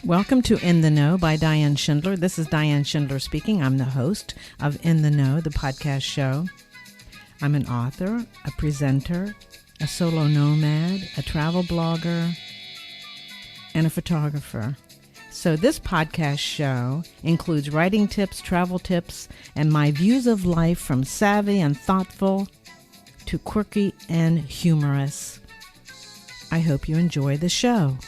Welcome to In the Know by Diann Schindler. This is Diann Schindler speaking. I'm the host of In the Know, the podcast show. I'm an author, a presenter, a solo nomad, a travel blogger, and a photographer. So this podcast show includes writing tips, travel tips, and my views of life from savvy and thoughtful to quirky and humorous. I hope you enjoy the show.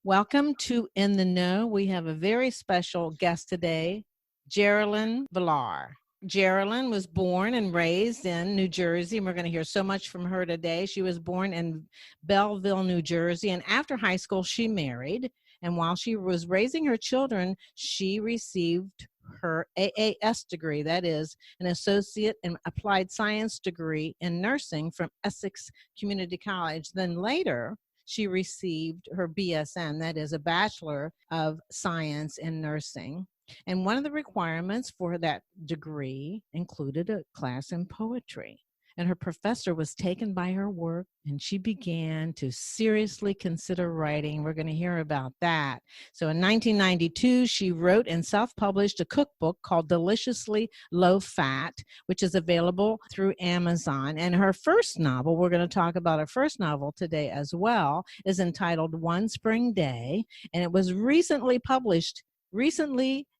Welcome to In the Know. We have a very special guest today, Geralyn Vilar. Geralyn was born and raised in New Jersey, and we're going to hear so much from her today. She was born in Belleville, New Jersey, and after high school, she married. And while she was raising her children, she received her A.A.S degree, that is, an Associate in Applied Science degree in nursing from Essex Community College. Then later, she received her BSN, that is a Bachelor of Science in Nursing. And one of the requirements for that degree included a class in poetry. And her professor was taken by her work, and she began to seriously consider writing. We're going to hear about that. So in 1992, she wrote and self-published a cookbook called Deliciously Low Fat, which is available through Amazon. And her first novel, we're going to talk about her first novel today as well, is entitled One Spring Day, and it was recently published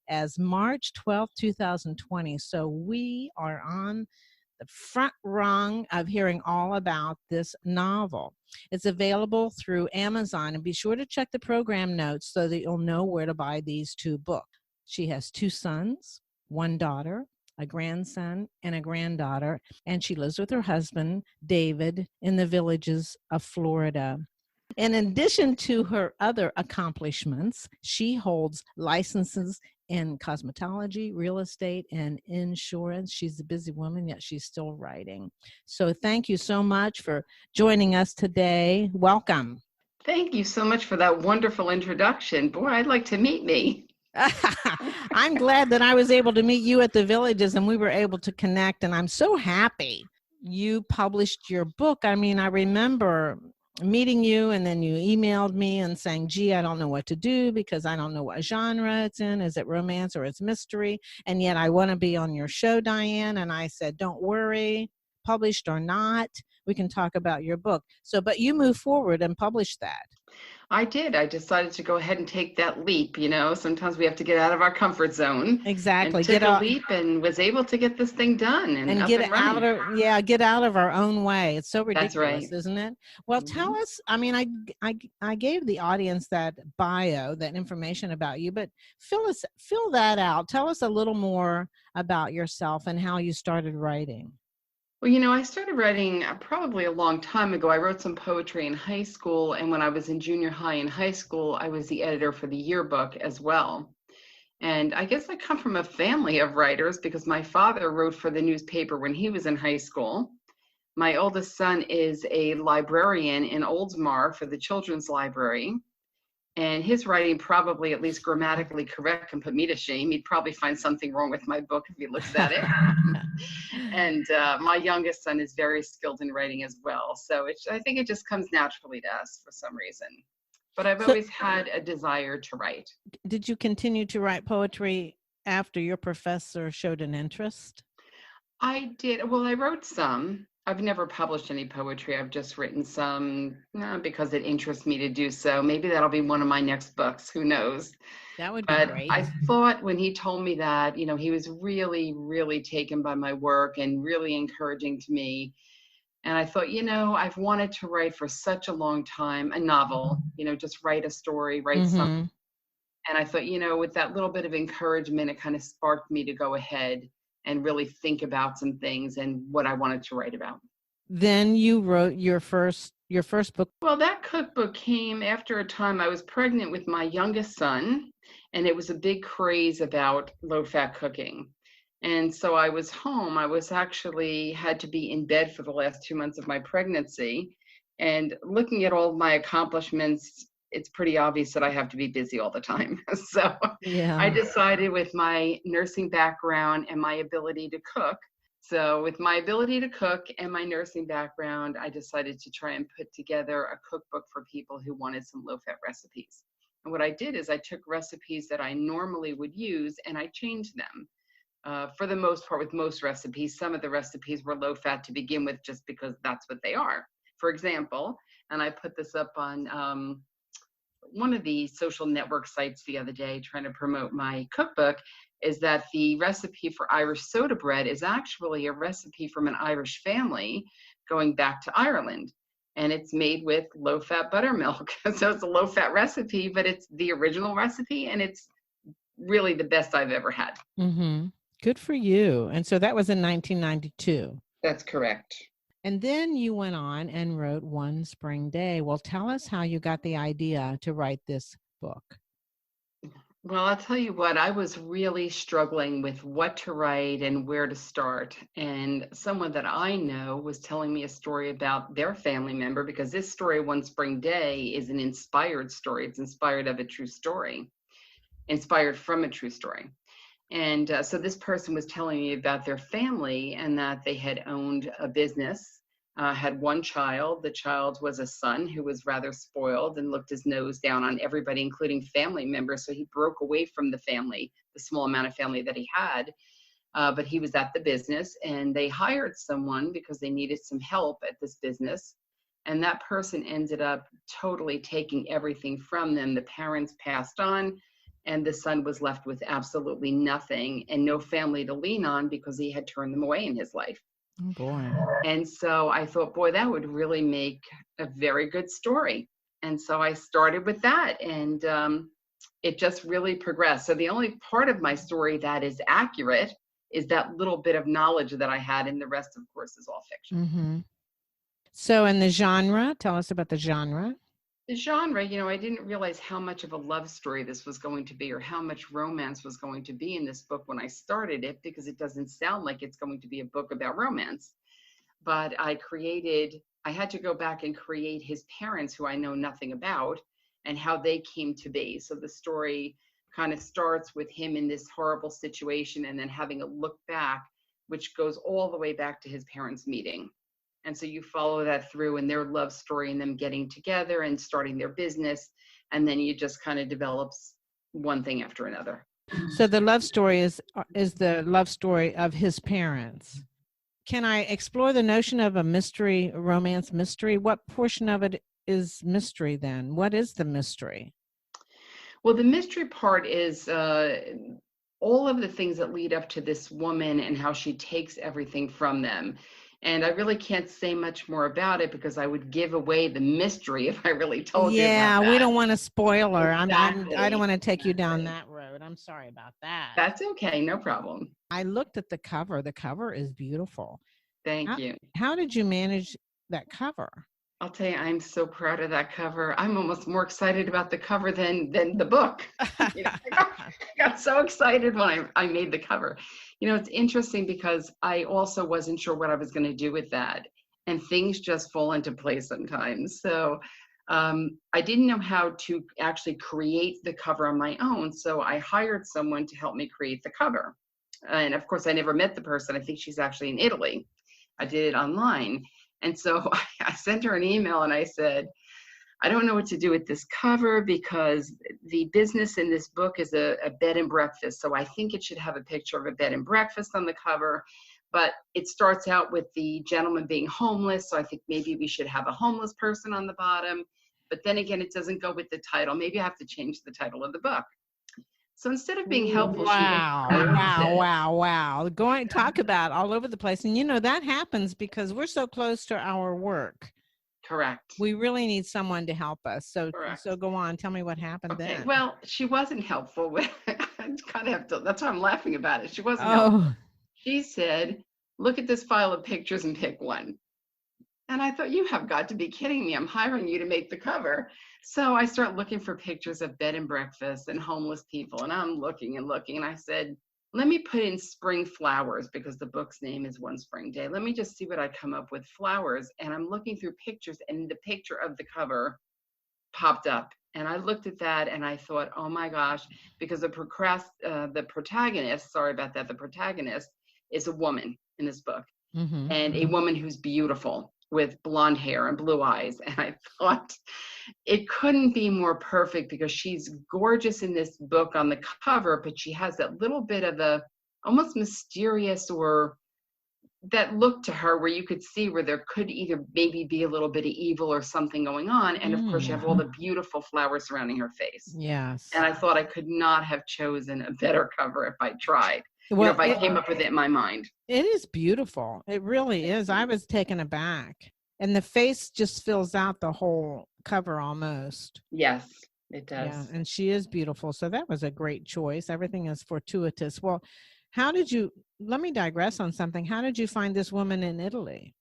as March 12, 2020. So we are on the front rung of hearing all about this novel. It's available through Amazon, and be sure to check the program notes so that you'll know where to buy these two books. She has two sons, one daughter, a grandson, and a granddaughter, and she lives with her husband, David, in the villages of Florida. In addition to her other accomplishments, she holds licenses in cosmetology, real estate, and insurance. She's a busy woman, yet she's still writing. So thank you so much for joining us today. Welcome. Thank you so much for that wonderful introduction. Boy, I'd like to meet me. I'm glad that I was able to meet you at the villages and we were able to connect, and I'm so happy you published your book. I mean, I remember meeting you, and then you emailed me and saying, gee, I don't know what to do because I don't know what genre it's in. Is it romance or it's mystery? And yet I want to be on your show, Diann. And I said, don't worry, published or not, we can talk about your book. So, but you moved forward and published that. I did. I decided to go ahead and take that leap. You know, sometimes we have to get out of our comfort zone. Exactly. And took a leap and was able to get this thing done and get out of get out of our own way. It's so ridiculous, That's right. Isn't it? Well, tell us. I mean, I gave the audience that bio, that information about you, but fill that out. Tell us a little more about yourself and how you started writing. Well, you know, I started writing probably a long time ago. I wrote some poetry in high school, and when I was in junior high and high school, I was the editor for the yearbook as well. And I guess I come from a family of writers because my father wrote for the newspaper when he was in high school. My oldest son is a librarian in Oldsmar for the Children's Library. And his writing, probably at least grammatically correct, can put me to shame. He'd probably find something wrong with my book if he looks at it. And my youngest son is very skilled in writing as well. So I think it just comes naturally to us for some reason. But I've always had a desire to write. Did you continue to write poetry after your professor showed an interest? I did. Well, I wrote some. I've never published any poetry. I've just written some because it interests me to do so. Maybe that'll be one of my next books. Who knows? That would be great. I thought when he told me that, you know, he was really, really taken by my work and really encouraging to me. And I thought, you know, I've wanted to write for such a long time, a novel, you know, just write a story, write something. And I thought, you know, with that little bit of encouragement, it kind of sparked me to go ahead and really think about some things and what I wanted to write about. Then you wrote your first book. Well, that cookbook came after a time I was pregnant with my youngest son, and it was a big craze about low-fat cooking. And so I was home. I was actually had to be in bed for the last 2 months of my pregnancy. And looking at all of my accomplishments, it's pretty obvious that I have to be busy all the time. So I decided with my nursing background and my ability to cook, So with my ability to cook and my nursing background, I decided to try and put together a cookbook for people who wanted some low-fat recipes. And what I did is I took recipes that I normally would use and I changed them. For the most part, with most recipes, some of the recipes were low-fat to begin with just because that's what they are. For example, and I put this up on one of the social network sites the other day trying to promote my cookbook, is that the recipe for Irish soda bread is actually a recipe from an Irish family going back to Ireland. And it's made with low-fat buttermilk. So it's a low-fat recipe, but it's the original recipe, and it's really the best I've ever had. Mm-hmm. Good for you. And so that was in 1992. That's correct. And then you went on and wrote One Spring Day. Well, tell us how you got the idea to write this book. Well, I'll tell you what, I was really struggling with what to write and where to start. And someone that I know was telling me a story about their family member, because this story, One Spring Day, is an inspired story. It's inspired of a true story, inspired from a true story. And so this person was telling me about their family and that they had owned a business, had one child. The child was a son who was rather spoiled and looked his nose down on everybody, including family members. So he broke away from the family, the small amount of family that he had. But he was at the business, and they hired someone because they needed some help at this business. And that person ended up totally taking everything from them. The parents passed on, and the son was left with absolutely nothing and no family to lean on because he had turned them away in his life. Oh, boy. And so I thought, boy, that would really make a very good story. And so I started with that, and it just really progressed. So the only part of my story that is accurate is that little bit of knowledge that I had, and the rest, of course, is all fiction. Mm-hmm. So in the genre, tell us about the genre. The genre, I didn't realize how much of a love story this was going to be, or how much romance was going to be in this book when I started it, because it doesn't sound like it's going to be a book about romance. But I had to go back and create his parents, who I know nothing about, and how they came to be. So the story kind of starts with him in this horrible situation and then having a look back, which goes all the way back to his parents' meeting. And so you follow that through in their love story and them getting together and starting their business. And then you just kind of develops one thing after another. So the love story is the love story of his parents. Can I explore the notion of a mystery, a romance mystery? What portion of it is mystery then? What is the mystery? Well, the mystery part is all of the things that lead up to this woman and how she takes everything from them. And I really can't say much more about it because I would give away the mystery if I really told you about that. Yeah, we don't want to spoil her. Exactly. I don't want to take you down that road. I'm sorry about that. That's okay, no problem. I looked at the cover. The cover is beautiful. Thank you. How did you manage that cover? I'll tell you, I'm so proud of that cover. I'm almost more excited about the cover than the book. I got so excited when I made the cover. It's interesting because I also wasn't sure what I was going to do with that. And things just fall into place sometimes. So I didn't know how to actually create the cover on my own. So I hired someone to help me create the cover. And of course, I never met the person. I think she's actually in Italy. I did it online. And so I sent her an email and I said, I don't know what to do with this cover because the business in this book is a bed and breakfast. So I think it should have a picture of a bed and breakfast on the cover. But it starts out with the gentleman being homeless. So I think maybe we should have a homeless person on the bottom. But then again, it doesn't go with the title. Maybe I have to change the title of the book. So instead of being helpful, wow. Talk about all over the place. And that happens because we're so close to our work. Correct. We really need someone to help us. So go on. Tell me what happened then. Well, she wasn't helpful with that's why I'm laughing about it. She wasn't helpful. She said, look at this file of pictures and pick one. And I thought, you have got to be kidding me. I'm hiring you to make the cover. So I start looking for pictures of bed and breakfast and homeless people. And I'm looking and looking. And I said, let me put in spring flowers because the book's name is One Spring Day. Let me just see what I come up with, flowers. And I'm looking through pictures and the picture of the cover popped up. And I looked at that and I thought, oh my gosh, because the protagonist is a woman. in this book, Mm-hmm. and a woman who's beautiful with blonde hair and blue eyes. And I thought it couldn't be more perfect because she's gorgeous in this book on the cover, but she has that little bit of a almost mysterious or that look to her where you could see where there could either maybe be a little bit of evil or something going on. And of course, you have all the beautiful flowers surrounding her face. Yes. And I thought I could not have chosen a better cover if I tried. Well, if I came up with it in my mind. It is beautiful. It really is. I was taken aback. And the face just fills out the whole cover almost. Yes, it does. Yeah, and she is beautiful. So that was a great choice. Everything is fortuitous. Well, let me digress on something. How did you find this woman in Italy?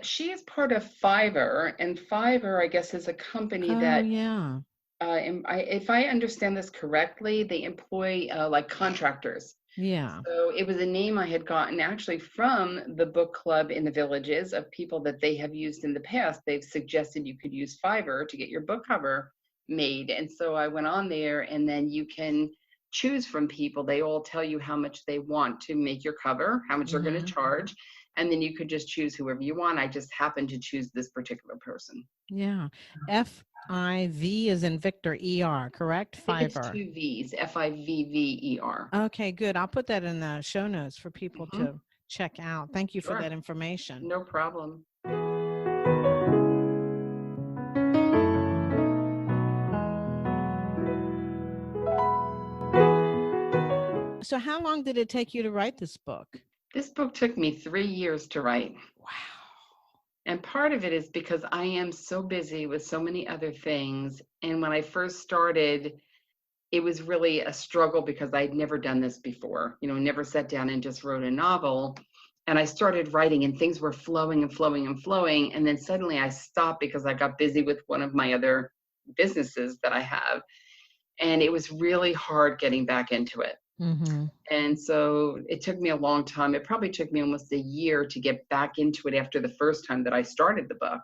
She is part of Fivver, and Fivver, I guess, is a company that, yeah. if I understand this correctly, they employ like contractors. Yeah. So it was a name I had gotten actually from the book club in the villages of people that they have used in the past. They've suggested you could use Fivver to get your book cover made. And so I went on there, and then you can choose from people. They all tell you how much they want to make your cover, how much they're going to charge. And then you could just choose whoever you want. I just happened to choose this particular person. Yeah. F-I-V is in Victor, E-R, correct? Fivver. It's 2 V's, F-I-V-V-E-R. Okay, good. I'll put that in the show notes for people to check out. Thank you for that information. No problem. So how long did it take you to write this book? This book took me 3 years to write. Wow. And part of it is because I am so busy with so many other things. And when I first started, it was really a struggle because I'd never done this before, never sat down and just wrote a novel. And I started writing and things were flowing and flowing and flowing. And then suddenly I stopped because I got busy with one of my other businesses that I have. And it was really hard getting back into it. Mm-hmm. And so it took me a long time. It probably took me almost a year to get back into it after the first time that I started the book.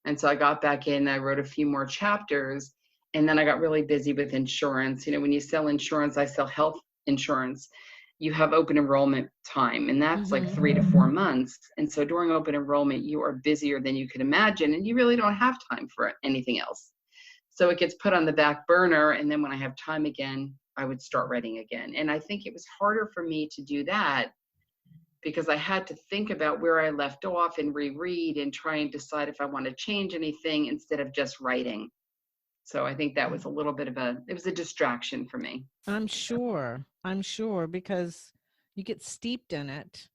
And so I got back in, I wrote a few more chapters, and then I got really busy with insurance. When you sell insurance, I sell health insurance. You have open enrollment time, and that's like 3 to 4 months. And so during open enrollment, you are busier than you could imagine, and you really don't have time for anything else. So it gets put on the back burner, and then when I have time again, I would start writing again. And I think it was harder for me to do that because I had to think about where I left off and reread and try and decide if I want to change anything instead of just writing. So I think that was a little bit of it was a distraction for me. I'm sure, because you get steeped in it.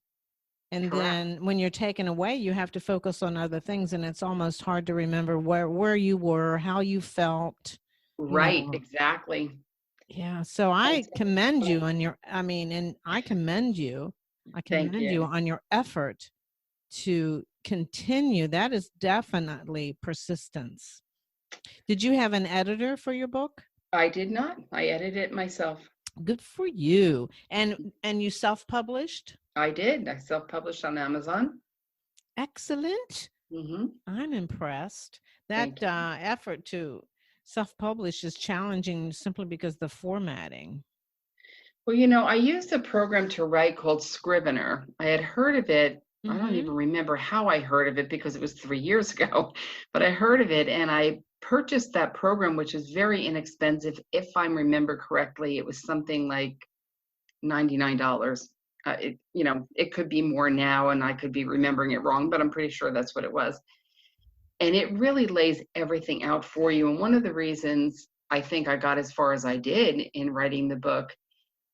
And Correct. Then when you're taken away, you have to focus on other things. And it's almost hard to remember where you were, how you felt. Right, exactly. Yeah. So I commend you on I commend you on your effort to continue. That is definitely persistence. Did you have an editor for your book? I did not. I edited it myself. Good for you. And you self-published? I did. I self-published on Amazon. Excellent. Mm-hmm. I'm impressed. That effort to self-publish is challenging simply because the formatting. Well, I used a program to write called Scrivener. I had heard of it. I don't even remember how I heard of it because it was 3 years ago, but I heard of it and I purchased that program, which is very inexpensive. If I remember correctly, it was something like $99. It could be more now and I could be remembering it wrong, but I'm pretty sure that's what it was. And it really lays everything out for you. And one of the reasons I think I got as far as I did in writing the book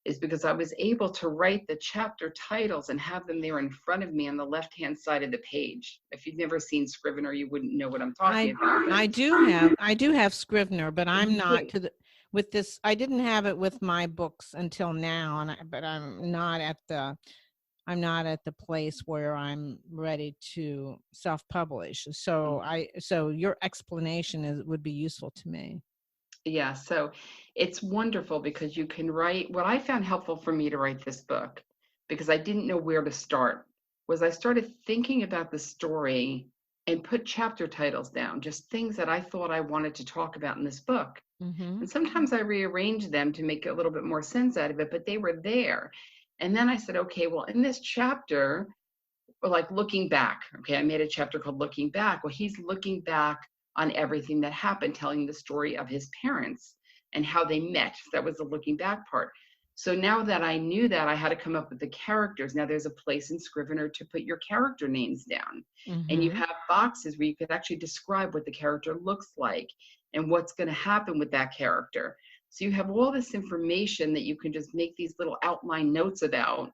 is because I was able to write the chapter titles and have them there in front of me on the left-hand side of the page. If you've never seen Scrivener, you wouldn't know what I'm talking about. I do have Scrivener, but I'm not with this. I didn't have it with my books until now, but I'm not at the place where I'm ready to self-publish. So your explanation would be useful to me. Yeah, so it's wonderful because you can write. What I found helpful for me to write this book, because I didn't know where to start, was I started thinking about the story and put chapter titles down, just things that I thought I wanted to talk about in this book. And sometimes I rearranged them to make a little bit more sense out of it, but they were there. And then I said, okay, well, in this chapter, like looking back, okay, I made a chapter called Looking Back. Well, he's looking back on everything that happened, telling the story of his parents and how they met. That was the looking back part. So now that I knew that, I had to come up with the characters. Now there's a place in Scrivener to put your character names down. And you Mm-hmm. have boxes where you could actually describe what the character looks like and what's going to happen with that character. So you have all this information that you can just make these little outline notes about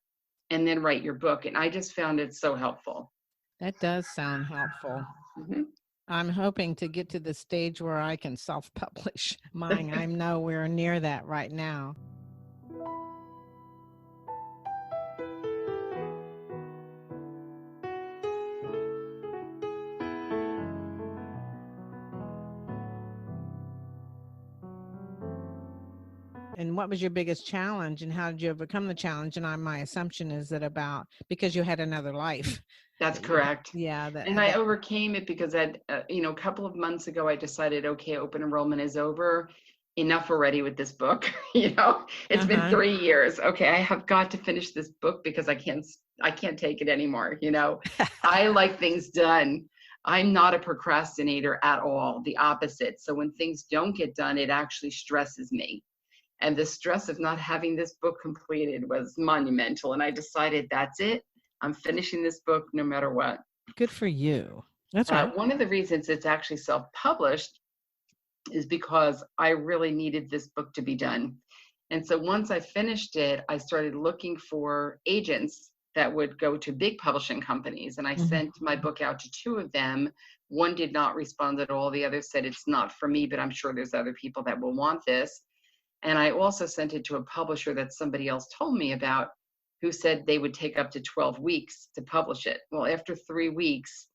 and then write your book. And I just found it so helpful. That does sound helpful. Mhm. I'm hoping to get to the stage where I can self-publish mine. I'm nowhere near that right now. And what was your biggest challenge, and how did you overcome the challenge? And my assumption is that about because you had another life. That's that you had- correct. Yeah, And I overcame it because a couple of months ago, I decided, okay, open enrollment is over. Enough already with this book. It's been 3 years. Okay, I have got to finish this book because I can't take it anymore. I like things done. I'm not a procrastinator at all, the opposite. So when things don't get done, it actually stresses me. And the stress of not having this book completed was monumental. And I decided that's it. I'm finishing this book no matter what. Good for you. That's right. One of the reasons it's actually self-published is because I really needed this book to be done. And so once I finished it, I started looking for agents that would go to big publishing companies. And I sent my book out to 2 of them. One did not respond at all. The other said, it's not for me, but I'm sure there's other people that will want this. And I also sent it to a publisher that somebody else told me about, who said they would take up to 12 weeks to publish it. Well, after 3 weeks,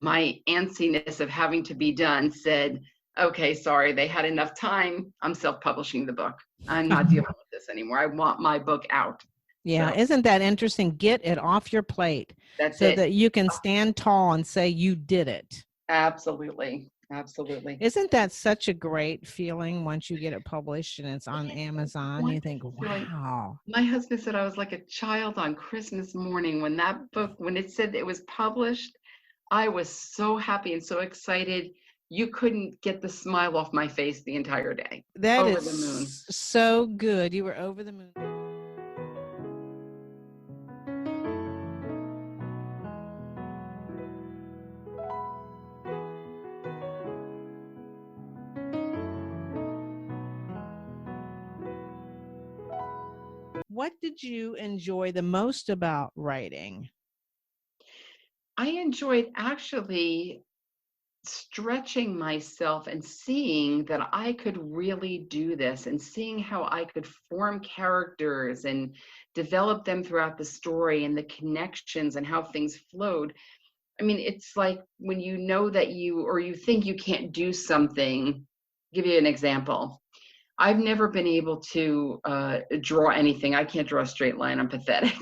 my antsiness of having to be done said, okay, sorry, they had enough time. I'm self-publishing the book. I'm not dealing with this anymore. I want my book out. Yeah, So isn't that interesting? Get it off your plate that's so it. that you can stand tall and say you did it. Absolutely. Absolutely. Isn't that such a great feeling once you get it published and it's on Amazon? You think, wow. My husband said I was like a child on Christmas morning when that book, when it said it was published. I was so happy and so excited. You couldn't get the smile off my face the entire day. That Over is the moon. so good. You were over the moon. What did you enjoy the most about writing? I enjoyed actually stretching myself and seeing that I could really do this and seeing how I could form characters and develop them throughout the story and the connections and how things flowed. I mean, it's like when you know that you think you can't do something. I'll give you an example. I've never been able to draw anything. I can't draw a straight line. I'm pathetic.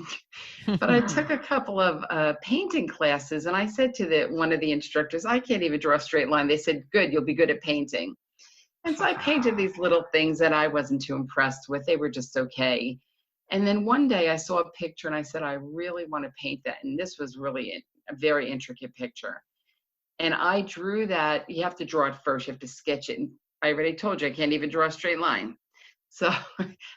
But I took a couple of painting classes, and I said to one of the instructors, I can't even draw a straight line. They said, good, you'll be good at painting. And so I painted these little things that I wasn't too impressed with. They were just okay. And then one day I saw a picture, and I said, I really want to paint that. And this was really a very intricate picture. And I drew that. You have to draw it first. You have to sketch it. And I already told you I can't even draw a straight line. So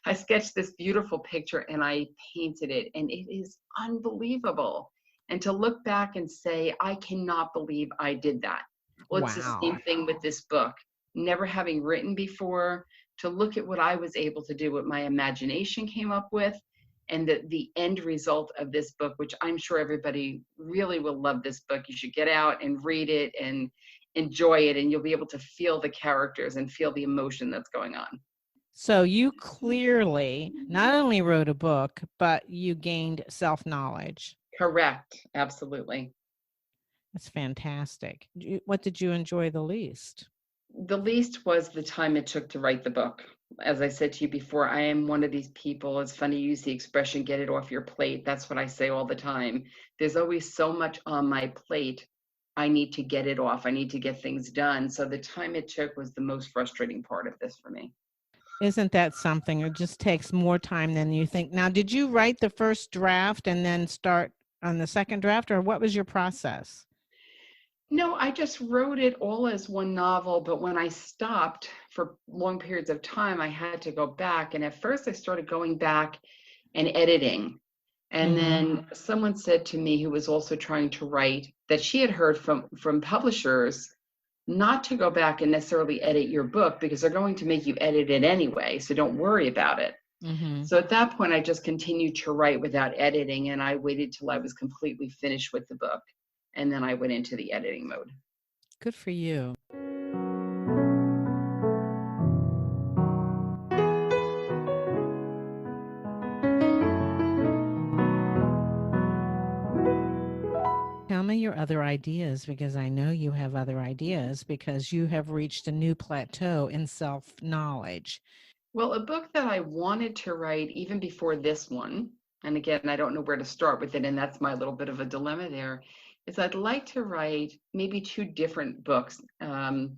I sketched this beautiful picture and I painted it, and it is unbelievable. And to look back and say, I cannot believe I did that. Well, it's the same thing with this book. Never having written before, to look at what I was able to do, what my imagination came up with, and the end result of this book, which I'm sure everybody really will love this book. You should get out and read it and enjoy it, and you'll be able to feel the characters and feel the emotion that's going on. So you clearly not only wrote a book, but you gained self-knowledge. Correct. Absolutely. That's fantastic. What did you enjoy the least? The least was the time it took to write the book. As I said to you before, I am one of these people. It's funny you use the expression, get it off your plate. That's what I say all the time. There's always so much on my plate. I need to get it off. I need to get things done. So the time it took was the most frustrating part of this for me. Isn't that something? It just takes more time than you think. Now, did you write the first draft and then start on the second draft, or what was your process? No, I just wrote it all as one novel, but when I stopped for long periods of time, I had to go back. And at first, I started going back and editing. And Mm-hmm. then someone said to me, who was also trying to write, that she had heard from publishers not to go back and necessarily edit your book because they're going to make you edit it anyway. So don't worry about it. Mm-hmm. So at that point, I just continued to write without editing, and I waited till I was completely finished with the book. And then I went into the editing mode. Good for you. Tell me your other ideas, because I know you have other ideas because you have reached a new plateau in self-knowledge. Well, a book that I wanted to write even before this one, and again, I don't know where to start with it, and that's my little bit of a dilemma there, is I'd like to write maybe two different books. And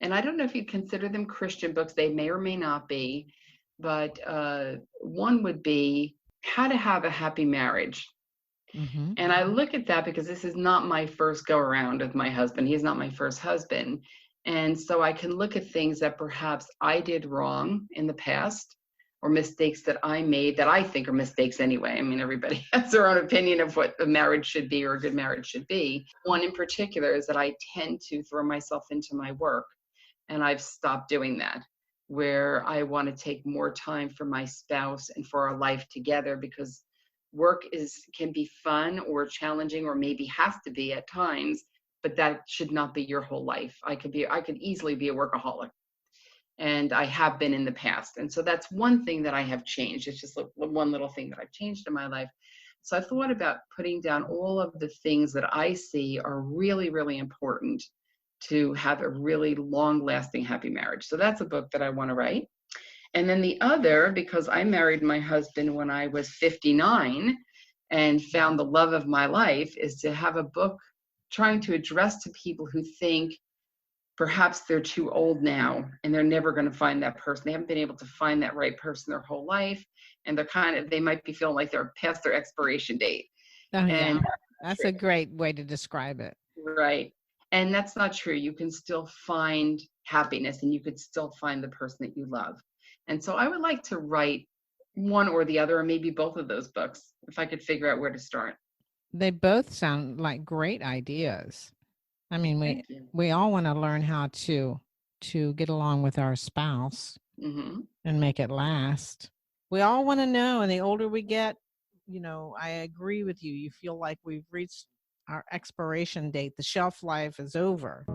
I don't know if you'd consider them Christian books, they may or may not be, but one would be How to Have a Happy Marriage. Mm-hmm. And I look at that because this is not my first go around with my husband. He's not my first husband. And so I can look at things that perhaps I did wrong in the past or mistakes that I made that I think are mistakes anyway. I mean, everybody has their own opinion of what a marriage should be or a good marriage should be. One in particular is that I tend to throw myself into my work, and I've stopped doing that, where I want to take more time for my spouse and for our life together, because work can be fun or challenging or maybe has to be at times, but that should not be your whole life. I could easily be a workaholic, and I have been in the past. And so that's one thing that I have changed. It's just one little thing that I've changed in my life. So I thought about putting down all of the things that I see are really, really important to have a really long lasting happy marriage. So that's a book that I want to write. And then the other, because I married my husband when I was 59 and found the love of my life, is to have a book trying to address to people who think perhaps they're too old now and they're never going to find that person. They haven't been able to find that right person their whole life. And they might be feeling like they're past their expiration date. Oh, yeah. And That's a great way to describe it. right. And that's not true. You can still find happiness and you could still find the person that you love. And so I would like to write one or the other, or maybe both of those books, if I could figure out where to start. They both sound like great ideas. I mean, Thank you. we all want to learn how to get along with our spouse Mm-hmm. and make it last. We all want to know, and the older we get, I agree with you. You feel like we've reached our expiration date. The shelf life is over.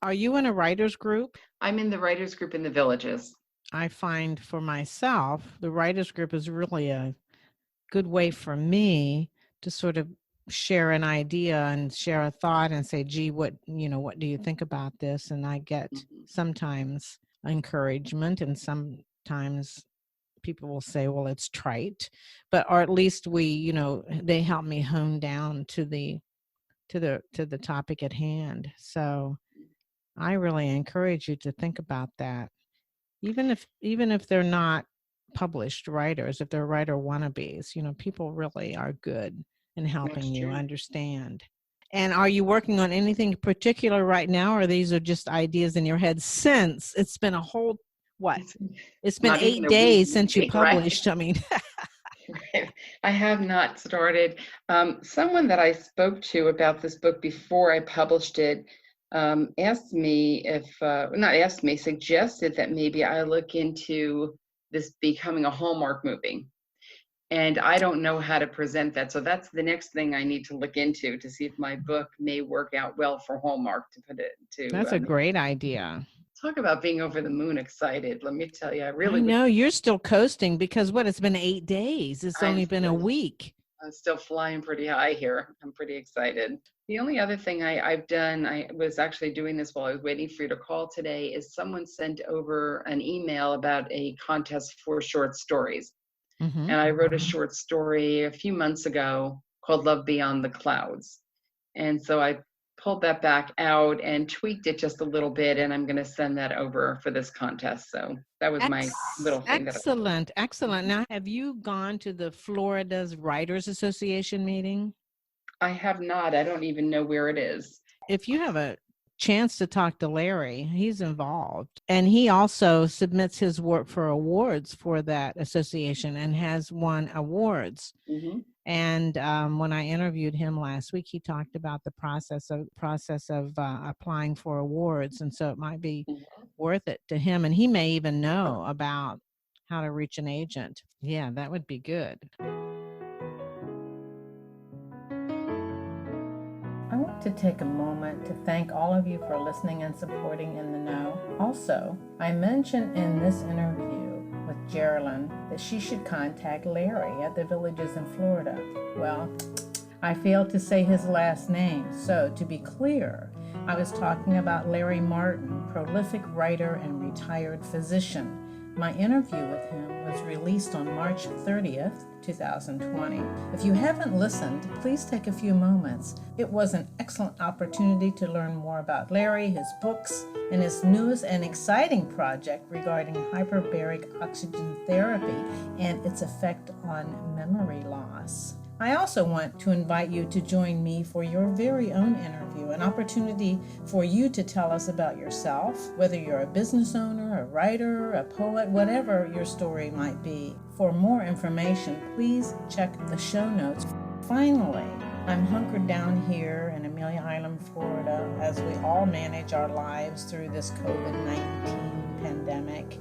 Are you in a writers group? I'm in the writers group in the Villages. I find for myself, the writers group is really a good way for me to sort of share an idea and share a thought and say, gee, what do you think about this? And I get Mm-hmm. sometimes encouragement, and sometimes people will say, well, it's trite, or at least they help me hone down to the topic at hand. So I really encourage you to think about that. Even if they're not published writers, if they're writer wannabes, people really are good in helping That's you true. understand. And are you working on anything particular right now, or these are just ideas in your head since it's been a whole, what? It's been Not even 8 a week, days since you right? published. I mean, Right. I have not started. Someone that I spoke to about this book before I published it asked me not asked me, suggested that maybe I look into this becoming a Hallmark movie. And I don't know how to present that. So that's the next thing I need to look into to see if my book may work out well for Hallmark to put it to. that's a great idea. Talk about being over the moon excited. Let me tell you, I I really would. know you're still coasting because it's been 8 days. It's I'm only been a still, week. I'm still flying pretty high here. I'm pretty excited. The only other thing I've done, I was actually doing this while I was waiting for you to call today, is someone sent over an email about a contest for short stories. Mm-hmm. And I wrote a short story a few months ago called Love Beyond the Clouds. And so I pulled that back out and tweaked it just a little bit, and I'm going to send that over for this contest. So that was my little thing that Excellent. Excellent. Now, have you gone to the Florida's Writers Association meeting? I have not. I don't even know where it is. If you have a chance to talk to Larry, he's involved. And he also submits his work for awards for that association and has won awards. Mm-hmm. And when I interviewed him last week, he talked about the process of applying for awards, and so it might be worth it to him. And he may even know about how to reach an agent. Yeah, that would be good. I want to take a moment to thank all of you for listening and supporting In the Know. Also, I mentioned in this interview with Geralyn that she should contact Larry at the Villages in Florida. Well, I failed to say his last name, so to be clear, I was talking about Larry Martin, prolific writer and retired physician. My interview with him was released on March 30th, 2020. If you haven't listened, please take a few moments. It was an excellent opportunity to learn more about Larry, his books, and his newest and exciting project regarding hyperbaric oxygen therapy and its effect on memory loss. I also want to invite you to join me for your very own interview, an opportunity for you to tell us about yourself, whether you're a business owner, a writer, a poet, whatever your story might be. For more information, please check the show notes. Finally, I'm hunkered down here in Amelia Island, Florida, as we all manage our lives through this COVID-19 pandemic.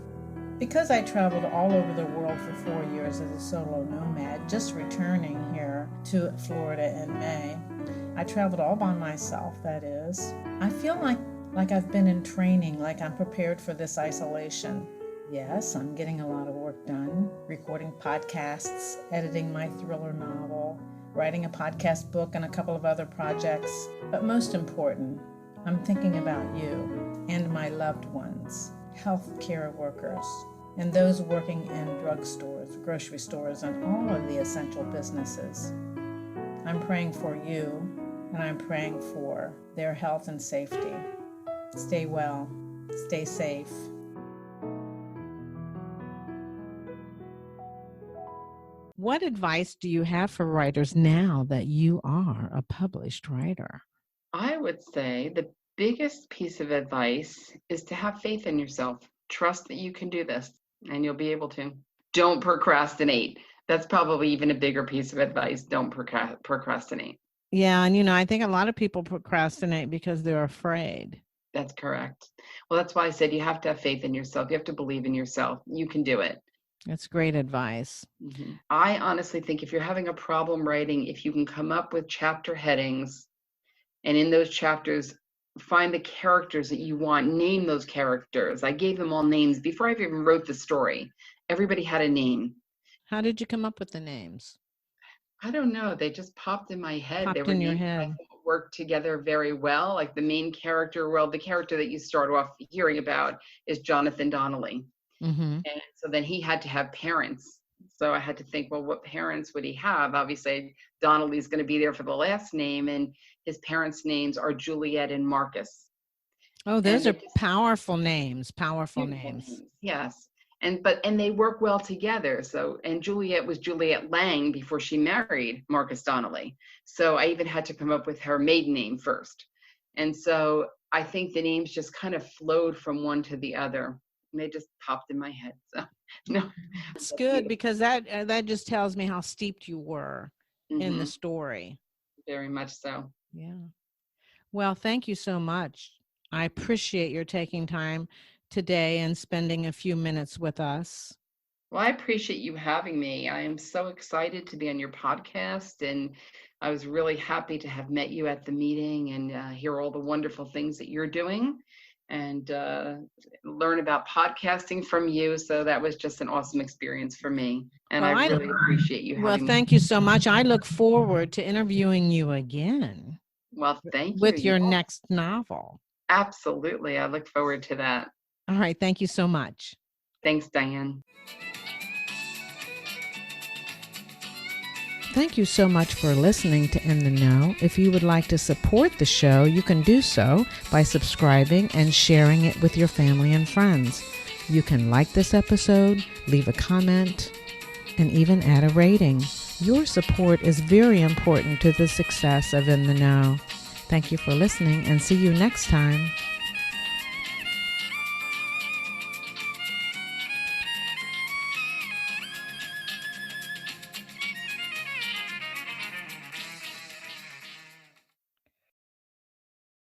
Because I traveled all over the world for 4 years as a solo nomad, just returning here to Florida in May, I traveled all by myself, that is. I feel like I've been in training, like I'm prepared for this isolation. Yes, I'm getting a lot of work done, recording podcasts, editing my thriller novel, writing a podcast book, and a couple of other projects. But most important, I'm thinking about you and my loved ones, healthcare workers, and those working in drugstores, grocery stores, and all of the essential businesses. I'm praying for you, and I'm praying for their health and safety. Stay well, stay safe. What advice do you have for writers now that you are a published writer? I would say the biggest piece of advice is to have faith in yourself. Trust that you can do this and you'll be able to. Don't procrastinate. That's probably even a bigger piece of advice. Don't procrastinate. Yeah, and I think a lot of people procrastinate because they're afraid. That's correct. Well, that's why I said you have to have faith in yourself. You have to believe in yourself. You can do it. That's great advice. Mm-hmm. I honestly think if you're having a problem writing, if you can come up with chapter headings, and in those chapters, find the characters that you want, name those characters. I gave them all names before I even wrote the story. Everybody had a name. How did you come up with the names? I don't know. They just popped in my head. Popped they were in your names head. that I thought worked together very well. Like the main character, the character that you start off hearing about is Jonathan Donnelly. Mm-hmm. And so then he had to have parents. So I had to think, well, what parents would he have? Obviously, Donnelly's going to be there for the last name, and his parents' names are Juliet and Marcus. Oh, those are powerful names. Powerful names. Yes. And they work well together. So, and Juliet was Juliet Lang before she married Marcus Donnelly. So I even had to come up with her maiden name first. And so I think the names just kind of flowed from one to the other. And they just popped in my head. So no. That's good, because that just tells me how steeped you were in the story. Very much so. Yeah. Well, thank you so much. I appreciate your taking time today and spending a few minutes with us. Well, I appreciate you having me. I am so excited to be on your podcast, and I was really happy to have met you at the meeting and hear all the wonderful things that you're doing and learn about podcasting from you. So that was just an awesome experience for me. And I really appreciate you having me. Well, thank you so much. I look forward to interviewing you again. Well, thank you. With your next novel. Absolutely. I look forward to that. All right. Thank you so much. Thanks, Diann. Thank you so much for listening to In the Know. If you would like to support the show, you can do so by subscribing and sharing it with your family and friends. You can like this episode, leave a comment, and even add a rating. Your support is very important to the success of In the Know. Thank you for listening, and see you next time.